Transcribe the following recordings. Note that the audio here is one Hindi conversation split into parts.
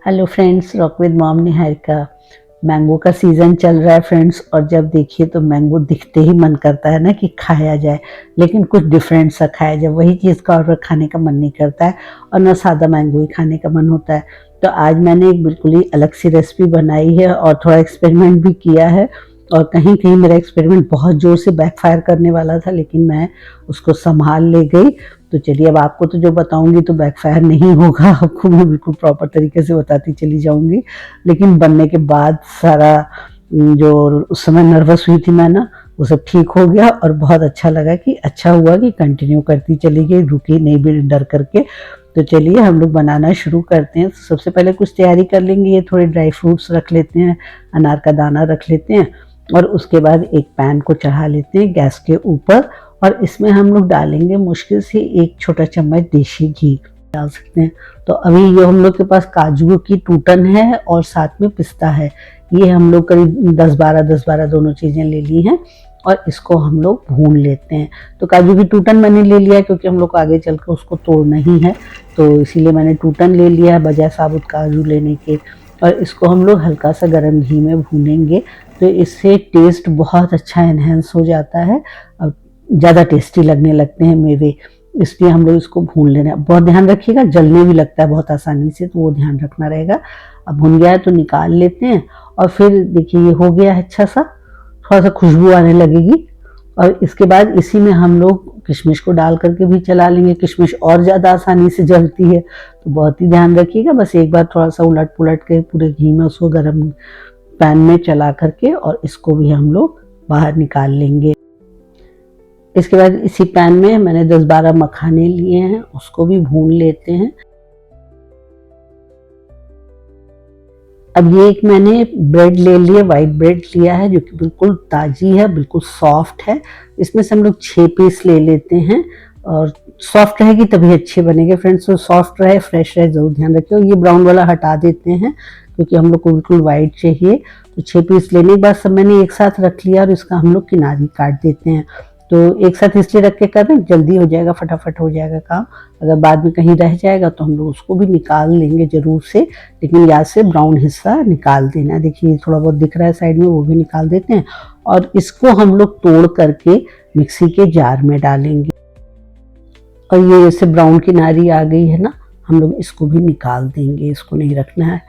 Hello friends, rock with mom Niharika. Mango का सीज़न चल रहा है फ्रेंड्स, और जब देखिए तो मैंगो दिखते ही मन करता है ना कि खाया जाए, लेकिन कुछ डिफरेंट सा खाया जाए। वही चीज़ का और खाने का मन नहीं करता है, और ना सादा मैंगो ही खाने का मन होता है। तो आज मैंने एक बिल्कुल ही अलग सी रेसिपी बनाई है और थोड़ा एक्सपेरिमेंट भी किया है। और कहीं कहीं मेरा एक्सपेरिमेंट बहुत ज़ोर से बैकफायर करने वाला था, लेकिन मैं उसको संभाल ले गई। तो चलिए, अब आपको तो जो बताऊंगी तो बैकफायर नहीं होगा, आपको मैं बिल्कुल प्रॉपर तरीके से बताती चली जाऊंगी। लेकिन बनने के बाद सारा जो उस समय नर्वस हुई थी मैं ना, वो सब ठीक हो गया और बहुत अच्छा लगा कि अच्छा हुआ कि कंटिन्यू करती चली गई, रुकी नहीं भी डर करके। तो चलिए हम लोग बनाना शुरू करते हैं। तो सबसे पहले कुछ तैयारी कर लेंगे। ये थोड़े ड्राई फ्रूट्स रख लेते हैं, अनार का दाना रख लेते हैं, और उसके बाद एक पैन को चढ़ा लेते हैं गैस के ऊपर, और इसमें हम लोग डालेंगे मुश्किल से 1 छोटा चम्मच देसी घी डाल सकते हैं। तो अभी ये हम लोग के पास काजू की टूटन है और साथ में पिस्ता है। ये हम लोग करीब 10-12 दोनों चीज़ें ले ली हैं, और इसको हम लोग भून लेते हैं। तो काजू की टूटन मैंने ले लिया है, क्योंकि हम लोग को आगे चल कर उसको तोड़ना ही है, तो इसीलिए मैंने टूटन ले लिया है बजाय साबुत काजू लेने के। और इसको हम लोग हल्का सा गर्म घी में भूनेंगे, तो इससे टेस्ट बहुत अच्छा एनहेंस हो जाता है, अब ज़्यादा टेस्टी लगने लगते हैं मेवे। इसलिए हम लोग इसको भून लेना है। बहुत ध्यान रखिएगा, जलने भी लगता है बहुत आसानी से, तो वो ध्यान रखना रहेगा। अब भुन गया है तो निकाल लेते हैं। और फिर देखिए ये हो गया है अच्छा सा, थोड़ा सा खुशबू आने लगेगी। और इसके बाद इसी में हम लोग किशमिश को डाल करके भी चला लेंगे। किशमिश और ज़्यादा आसानी से जलती है, तो बहुत ही ध्यान रखिएगा। बस एक बार थोड़ा सा उलट पुलट के पूरे घी में उसको गर्म पैन में चला करके, और इसको भी हम लोग बाहर निकाल लेंगे। इसके बाद इसी पैन में मैंने 10-12 मखाने लिए हैं, उसको भी भून लेते हैं। अब ये एक मैंने ब्रेड ले लिया, वाइट ब्रेड लिया है, जो कि बिल्कुल ताज़ी है, बिल्कुल सॉफ्ट है। इसमें से हम लोग 6 पीस ले लेते हैं, और सॉफ्ट रहेगी तभी अच्छे बनेंगे फ्रेंड्स। तो सॉफ्ट रहे, फ्रेश रहे, ज़रूर ध्यान रखिए। और ये ब्राउन वाला हटा देते हैं, क्योंकि हम लोग को बिल्कुल वाइट चाहिए। तो 6 पीस लेने के बाद सब मैंने एक साथ रख लिया, और इसका हम लोग किनारी काट देते हैं। तो एक साथ इसलिए रख के कर रहे हैं, जल्दी हो जाएगा, फटाफट हो जाएगा काम। अगर बाद में कहीं रह जाएगा तो हम लोग उसको भी निकाल लेंगे जरूर से, लेकिन याद से ब्राउन हिस्सा निकाल देना। देखिए थोड़ा बहुत दिख रहा है साइड में, वो भी निकाल देते हैं। और इसको हम लोग तोड़ करके मिक्सी के जार में डालेंगे। और ये जैसे ब्राउन किनारी आ गई है ना, हम लोग इसको भी निकाल देंगे, इसको नहीं रखना है।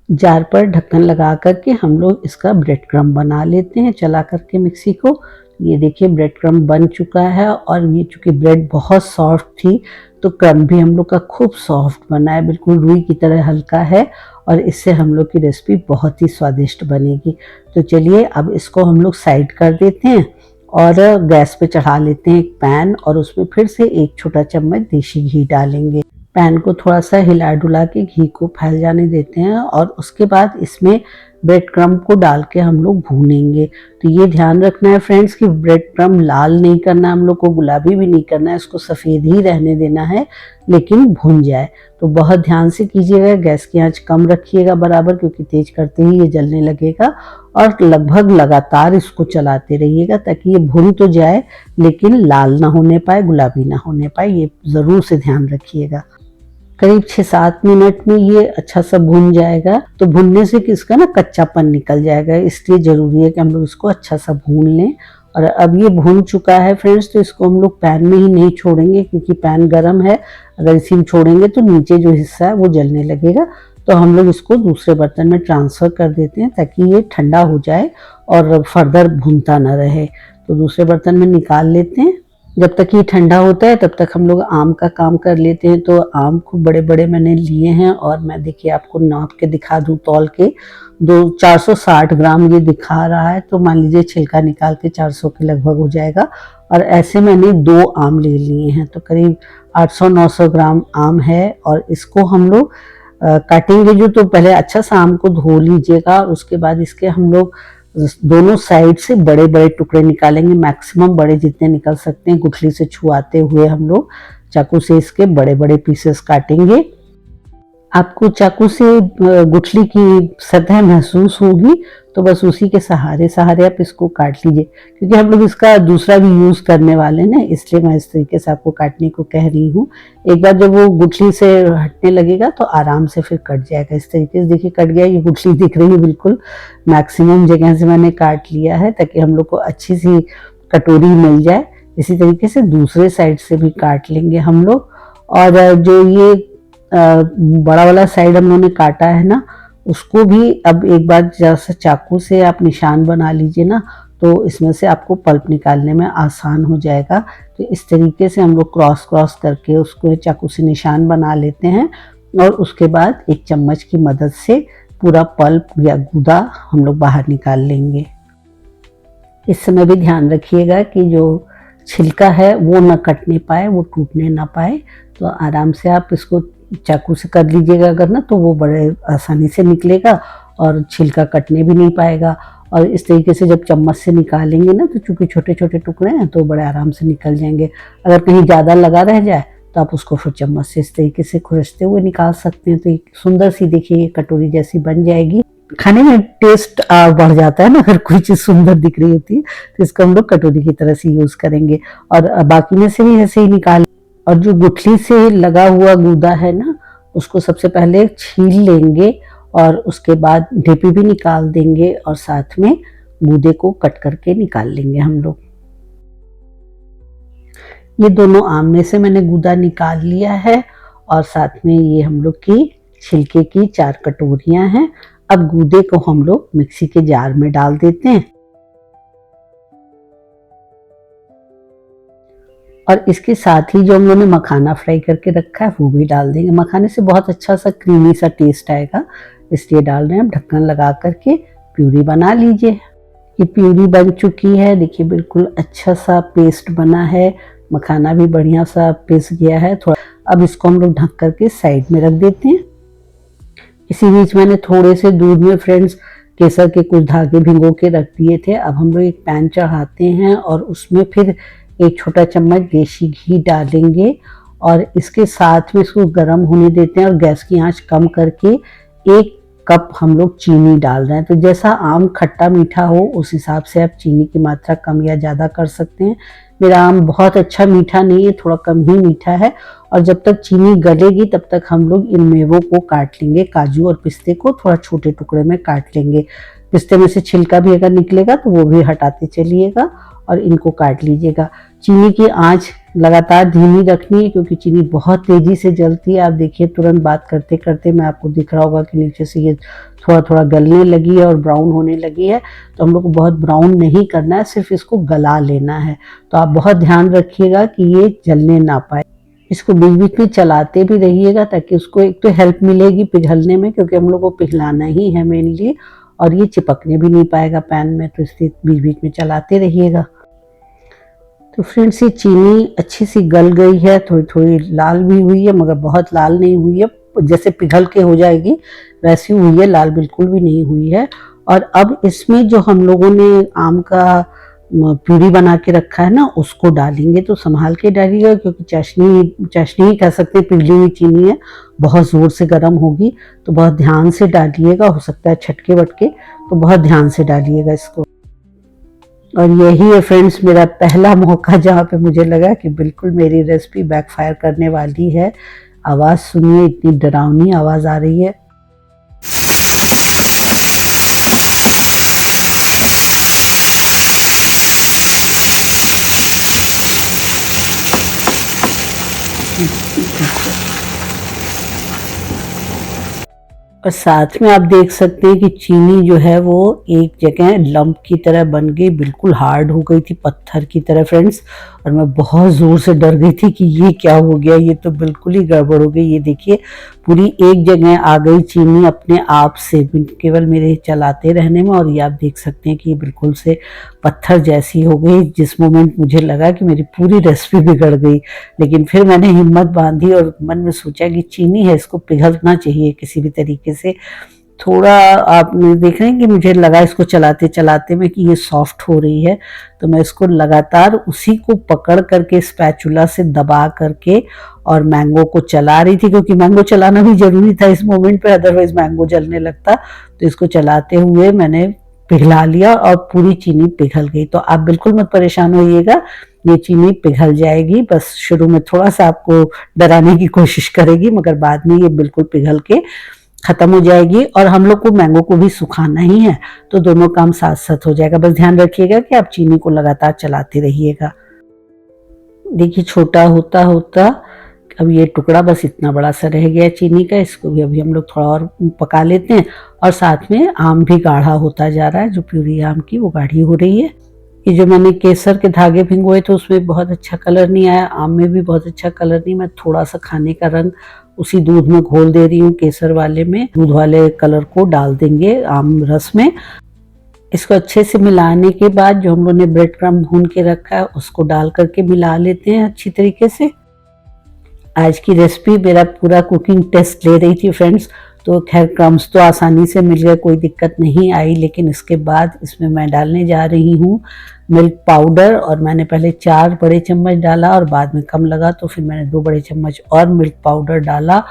जार पर ढक्कन लगा करके हम लोग इसका ब्रेड क्रम्ब बना लेते हैं, चला करके मिक्सी को। ये देखिए ब्रेड क्रम्ब बन चुका है, और ये चूँकि ब्रेड बहुत सॉफ्ट थी, तो क्रम्ब भी हम लोग का खूब सॉफ्ट बना है, बिल्कुल रुई की तरह हल्का है। और इससे हम लोग की रेसिपी बहुत ही स्वादिष्ट बनेगी। तो चलिए अब इसको हम लोग साइड कर देते हैं, और गैस पे चढ़ा लेते हैं एक पैन, और उसमें फिर से 1 छोटा चम्मच देसी घी डालेंगे। पैन को थोड़ा सा हिला डुला के घी को फैल जाने देते हैं, और उसके बाद इसमें ब्रेड क्रम्ब को डाल के हम लोग भूनेंगे। तो ये ध्यान रखना है फ्रेंड्स कि ब्रेड क्रम्ब लाल नहीं करना, हम लोग को गुलाबी भी नहीं करना है, इसको सफ़ेद ही रहने देना है, लेकिन भुन जाए। तो बहुत ध्यान से कीजिएगा, गैस की आंच कम रखिएगा बराबर, क्योंकि तेज करते ही ये जलने लगेगा। और लगभग लगातार इसको चलाते रहिएगा, ताकि ये भुन तो जाए लेकिन लाल ना होने पाए, गुलाबी ना होने पाए, ये ज़रूर से ध्यान रखिएगा। करीब 6-7 मिनट में ये अच्छा सा भुन जाएगा। तो भुनने से इसका ना कच्चापन निकल जाएगा, इसलिए ज़रूरी है कि हम लोग इसको अच्छा सा भून लें। और अब ये भुन चुका है फ्रेंड्स, तो इसको हम लोग पैन में ही नहीं छोड़ेंगे, क्योंकि पैन गर्म है। अगर इसी में छोड़ेंगे तो नीचे जो हिस्सा है वो जलने लगेगा। तो हम लोग इसको दूसरे बर्तन में ट्रांसफ़र कर देते हैं, ताकि ये ठंडा हो जाए और फर्दर भुनता ना रहे। तो दूसरे बर्तन में निकाल लेते हैं। जब तक ये ठंडा होता है तब तक हम लोग आम का काम कर लेते हैं। तो आम खूब बड़े बड़े मैंने लिए हैं, और मैं देखिए आपको नाप के दिखा दूं, तौल के 460 ग्राम ये दिखा रहा है। तो मान लीजिए छिलका निकाल के 400 के लगभग हो जाएगा। और ऐसे मैंने 2 आम ले लिए हैं, तो करीब 800-900 ग्राम आम है। और इसको हम लोग काटेंगे जो, तो पहले अच्छा सा आम को धो लीजिएगा, और उसके बाद इसके हम लोग दोनों साइड से बड़े बड़े टुकड़े निकालेंगे, मैक्सिमम बड़े जितने निकल सकते हैं। गुठली से छुआते हुए हम लोग चाकू से इसके बड़े बड़े पीसेस काटेंगे। आपको चाकू से गुठली की सतह महसूस होगी, तो बस उसी के सहारे सहारे आप इसको काट लीजिए, क्योंकि हम लोग इसका दूसरा भी यूज़ करने वाले हैं ना, इसलिए मैं इस तरीके से आपको काटने को कह रही हूँ। एक बार जब वो गुठली से हटने लगेगा तो आराम से फिर कट जाएगा। इस तरीके से देखिए कट गया, ये गुठली दिख रही है बिल्कुल। मैक्सिमम जगह से मैंने काट लिया है ताकि हम लोग को अच्छी सी कटोरी मिल जाए। इसी तरीके से दूसरे साइड से भी काट लेंगे हम लोग। और जो ये बड़ा वाला साइड हम लोगों ने काटा है ना, उसको भी अब एक बार जैसे चाकू से आप निशान बना लीजिए ना, तो इसमें से आपको पल्प निकालने में आसान हो जाएगा। तो इस तरीके से हम लोग क्रॉस क्रॉस करके उसको चाकू से निशान बना लेते हैं और उसके बाद एक चम्मच की मदद से पूरा पल्प या गूदा हम लोग बाहर निकाल लेंगे। इस समय भी ध्यान रखिएगा कि जो छिलका है वो ना कटने पाए, वो टूटने ना पाए। तो आराम से आप इसको चाकू से कर लीजिएगा अगर ना, तो वो बड़े आसानी से निकलेगा और छिलका कटने भी नहीं पाएगा। और इस तरीके से जब चम्मच से निकालेंगे ना, तो चूंकि छोटे छोटे टुकड़े हैं तो बड़े आराम से निकल जाएंगे। अगर कहीं ज़्यादा लगा रह जाए तो आप उसको फिर चम्मच से इस तरीके से खुरचते हुए निकाल सकते हैं। तो एक सुंदर सी देखिए ये कटोरी जैसी बन जाएगी। खाने में टेस्ट बढ़ जाता है ना, अगर कोई चीज़ सुंदर दिख रही होती है तो इसको हम लोग कटोरी की तरह से यूज़ करेंगे। और बाकी में से भी ऐसे ही निकाल। और जो गुठली से लगा हुआ गूदा है ना, उसको सबसे पहले छील लेंगे और उसके बाद ढेपी भी निकाल देंगे और साथ में गूदे को कट करके निकाल लेंगे हम लोग। ये दोनों आम में से मैंने गूदा निकाल लिया है और साथ में ये हम लोग की छिलके की 4 कटोरियां हैं। अब गूदे को हम लोग मिक्सी के जार में डाल देते हैं और इसके साथ ही जो हम लोगों ने मखाना फ्राई करके रखा है वो भी डाल देंगे। मखाने से बहुत अच्छा सा क्रीमी सा टेस्ट आएगा, इसलिए डाल रहे हैं। ढक्कन लगा करके प्यूरी बना लीजिए। ये प्यूरी बन चुकी है, देखिए बिल्कुल अच्छा सा पेस्ट बना है, मखाना भी बढ़िया सा पिस गया है थोड़ा। अब इसको हम लोग ढक करके साइड में रख देते हैं। इसी बीच मैंने थोड़े से दूध में फ्रेंड्स केसर के कुछ धागे भिगो के रख दिए थे। अब हम लोग एक पैन चढ़ाते हैं और उसमें फिर एक छोटा चम्मच देसी घी डालेंगे और इसके साथ में इसको गर्म होने देते हैं और गैस की आंच कम करके 1 कप हम लोग चीनी डाल रहे हैं। तो जैसा आम खट्टा मीठा हो उस हिसाब से आप चीनी की मात्रा कम या ज़्यादा कर सकते हैं। मेरा आम बहुत अच्छा मीठा नहीं है, थोड़ा कम ही मीठा है। और जब तक चीनी गलेगी तब तक हम लोग इन मेवों को काट लेंगे। काजू और पिस्ते को थोड़ा छोटे टुकड़े में काट लेंगे। पिस्ते में से छिलका भी अगर निकलेगा तो वो भी हटाते चलिएगा और इनको काट लीजिएगा। चीनी की आंच लगातार धीमी रखनी है क्योंकि चीनी बहुत तेजी से जलती है। आप देखिए तुरंत बात करते करते मैं आपको दिख रहा होगा कि नीचे से ये थोड़ा थोड़ा गलने लगी है और ब्राउन होने लगी है। तो हम लोग को बहुत ब्राउन नहीं करना है, सिर्फ इसको गला लेना है। तो आप बहुत ध्यान रखिएगा कि ये जलने ना पाए। इसको बीच बीच में चलाते भी रहिएगा ताकि उसको एक तो हेल्प मिलेगी पिघलने में, क्योंकि हम लोग को पिघलाना ही है मेनली, और ये चिपकने भी नहीं पाएगा पैन में। तो इसलिए बीच बीच में चलाते रहिएगा। तो फ्रेंड्स ये चीनी अच्छी सी गल गई है, थोड़ी थोड़ी लाल भी हुई है मगर बहुत लाल नहीं हुई है, जैसे पिघल के हो जाएगी वैसी हुई है, लाल बिल्कुल भी नहीं हुई है। और अब इसमें जो हम लोगों ने आम का प्यूरी बना के रखा है ना उसको डालेंगे। तो संभाल के डालिएगा क्योंकि चाशनी ही कह सकते हैं, पिघली हुई चीनी है, बहुत ज़ोर से गर्म होगी। तो बहुत ध्यान से डालिएगा, हो सकता है छटके वटके, तो बहुत ध्यान से डालिएगा इसको। और यही है फ्रेंड्स मेरा पहला मौका जहाँ पे मुझे लगा कि बिल्कुल मेरी रेसिपी बैकफायर करने वाली है। आवाज़ सुनिए, इतनी डरावनी आवाज़ आ रही है। और साथ में आप देख सकते हैं कि चीनी जो है वो एक जगह लंप की तरह बन गई, बिल्कुल हार्ड हो गई थी, पत्थर की तरह फ्रेंड्स। और मैं बहुत ज़ोर से डर गई थी कि ये क्या हो गया, ये तो बिल्कुल ही गड़बड़ हो गई। ये देखिए पूरी एक जगह आ गई चीनी अपने आप से, केवल मेरे चलाते रहने में। और ये आप देख सकते हैं कि ये बिल्कुल से पत्थर जैसी हो गई। जिस मोमेंट मुझे लगा कि मेरी पूरी रेसिपी बिगड़ गई, लेकिन फिर मैंने हिम्मत बांधी और मन में सोचा कि चीनी है, इसको पिघलना चाहिए किसी भी तरीके से। थोड़ा आप देख रहे हैं कि मुझे लगा इसको चलाते चलाते में कि ये सॉफ्ट हो रही है, तो मैं इसको लगातार उसी को पकड़ करके स्पैचुला से दबा करके और मैंगो को चला रही थी, क्योंकि मैंगो चलाना भी जरूरी था इस मोमेंट पे, अदरवाइज मैंगो जलने लगता। तो इसको चलाते हुए मैंने पिघला लिया और पूरी चीनी पिघल गई। तो आप बिल्कुल मत परेशान होइएगा, ये चीनी पिघल जाएगी। बस शुरू में थोड़ा सा आपको डराने की कोशिश करेगी, मगर बाद में ये बिल्कुल पिघल के खत्म हो जाएगी। और हम लोग को मैंगो को भी सुखाना ही है, तो दोनों काम साथ साथ हो जाएगा। बस ध्यान रखिएगा कि आप चीनी को लगातार चलाते रहिएगा। देखिए छोटा होता होता अब ये टुकड़ा बस इतना बड़ा सा रह गया चीनी का, इसको भी अभी हम लोग थोड़ा और पका लेते हैं। और साथ में आम भी गाढ़ा होता जा रहा है, जो प्यूरी आम की वो गाढ़ी हो रही है। ये जो मैंने केसर के धागे भिगोए थे उसमें बहुत अच्छा कलर नहीं आया, आम में भी बहुत अच्छा कलर नहीं। मैं थोड़ा सा खाने का रंग उसी दूध में घोल दे रही हूँ, केसर वाले में दूध वाले कलर को डाल देंगे आम रस में। इसको अच्छे से मिलाने के बाद जो हम लोगों ने ब्रेड क्रम्ब भून के रखा है उसको डाल करके मिला लेते हैं अच्छी तरीके से। आज की रेसिपी मेरा पूरा कुकिंग टेस्ट ले रही थी फ्रेंड्स, तो खैर क्रम्स तो आसानी से मिल गए, कोई दिक्कत नहीं आई। लेकिन इसके बाद इसमें मैं डालने जा रही हूँ मिल्क पाउडर, और मैंने पहले 4 बड़े चम्मच डाला और बाद में कम लगा तो फिर मैंने 2 बड़े चम्मच और मिल्क पाउडर डाला।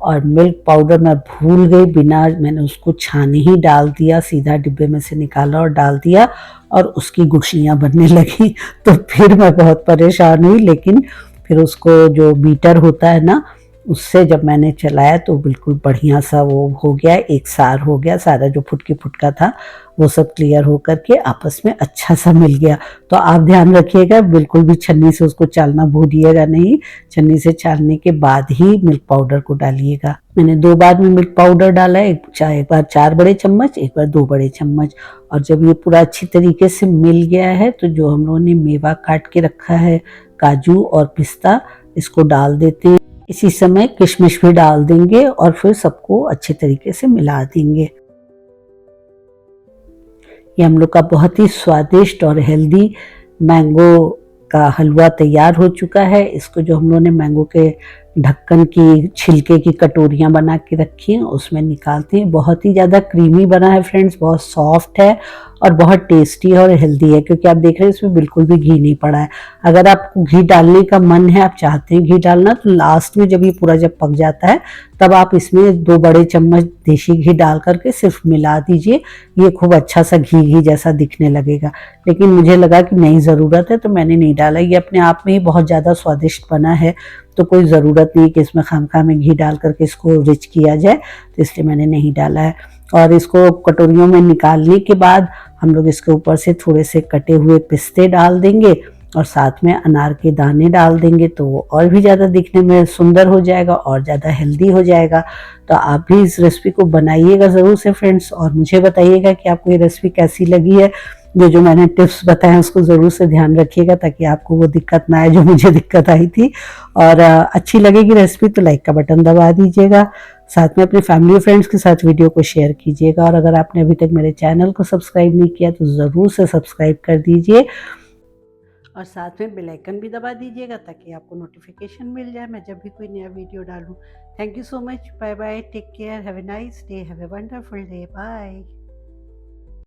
और मिल्क पाउडर मैं भूल गई, बिना मैंने उसको छाने ही डाल दिया, सीधा डिब्बे में से निकाला और डाल दिया और उसकी गुठलियाँ बनने लगी। तो फिर मैं बहुत परेशान हुई, लेकिन फिर उसको जो बीटर होता है ना, उससे जब मैंने चलाया तो बिल्कुल बढ़िया सा वो हो गया, एक सार हो गया, सारा जो फुटकी फुटका था वो सब क्लियर हो करके आपस में अच्छा सा मिल गया। तो आप ध्यान रखिएगा, बिल्कुल भी छन्नी से उसको चालना भूलिएगा नहीं, छन्नी से चालने के बाद ही मिल्क पाउडर को डालिएगा। मैंने 2 बार में मिल्क पाउडर डाला, एक बार 4 बड़े चम्मच, एक बार 2 बड़े चम्मच। और जब ये पूरा अच्छी तरीके से मिल गया है तो जो हम लोगों ने मेवा काट के रखा है, काजू और पिस्ता, इसको डाल देते हैं। इसी समय किशमिश भी डाल देंगे और फिर सबको अच्छे तरीके से मिला देंगे। ये हम लोग का बहुत ही स्वादिष्ट और हेल्दी मैंगो का हलवा तैयार हो चुका है। इसको जो हम लोगों ने मैंगो के ढक्कन की छिलके की कटोरियां बना के रखी हैं उसमें निकालते हैं। बहुत ही ज़्यादा क्रीमी बना है फ्रेंड्स, बहुत सॉफ्ट है और बहुत टेस्टी और हेल्दी है, क्योंकि आप देख रहे हैं इसमें बिल्कुल भी घी नहीं पड़ा है। अगर आपको घी डालने का मन है, आप चाहते हैं घी डालना, तो लास्ट में जब ये पूरा जब पक जाता है तब आप इसमें 2 बड़े चम्मच देसी घी डाल करके सिर्फ मिला दीजिए। ये खूब अच्छा सा घी घी जैसा दिखने लगेगा। लेकिन मुझे लगा कि नहीं ज़रूरत है तो मैंने नहीं डाला। ये अपने आप में ही बहुत ज़्यादा स्वादिष्ट बना है, तो कोई ज़रूरत नहीं कि इसमें खामखा में घी डाल करके इसको रिच किया जाए, तो इसलिए मैंने नहीं डाला है। और इसको कटोरियों में निकालने के बाद हम लोग इसके ऊपर से थोड़े से कटे हुए पिस्ते डाल देंगे और साथ में अनार के दाने डाल देंगे, तो वो और भी ज़्यादा दिखने में सुंदर हो जाएगा और ज़्यादा हेल्दी हो जाएगा। तो आप भी इस रेसिपी को बनाइएगा ज़रूर से फ्रेंड्स, और मुझे बताइएगा कि आपको ये रेसिपी कैसी लगी है। जो मैंने टिप्स बताए हैं उसको ज़रूर से ध्यान रखिएगा, ताकि आपको वो दिक्कत ना आए जो मुझे दिक्कत आई थी। और अच्छी लगेगी रेसिपी तो लाइक का बटन दबा दीजिएगा, साथ में अपनी फैमिली फ्रेंड्स के साथ वीडियो को शेयर कीजिएगा। और अगर आपने अभी तक मेरे चैनल को सब्सक्राइब नहीं किया तो ज़रूर से सब्सक्राइब कर दीजिए और साथ में बेल आइकन भी दबा दीजिएगा, ताकि आपको नोटिफिकेशन मिल जाए मैं जब भी कोई नया वीडियो डालूं। Thank you so much, bye bye, take care, have a nice day, have a wonderful day, bye.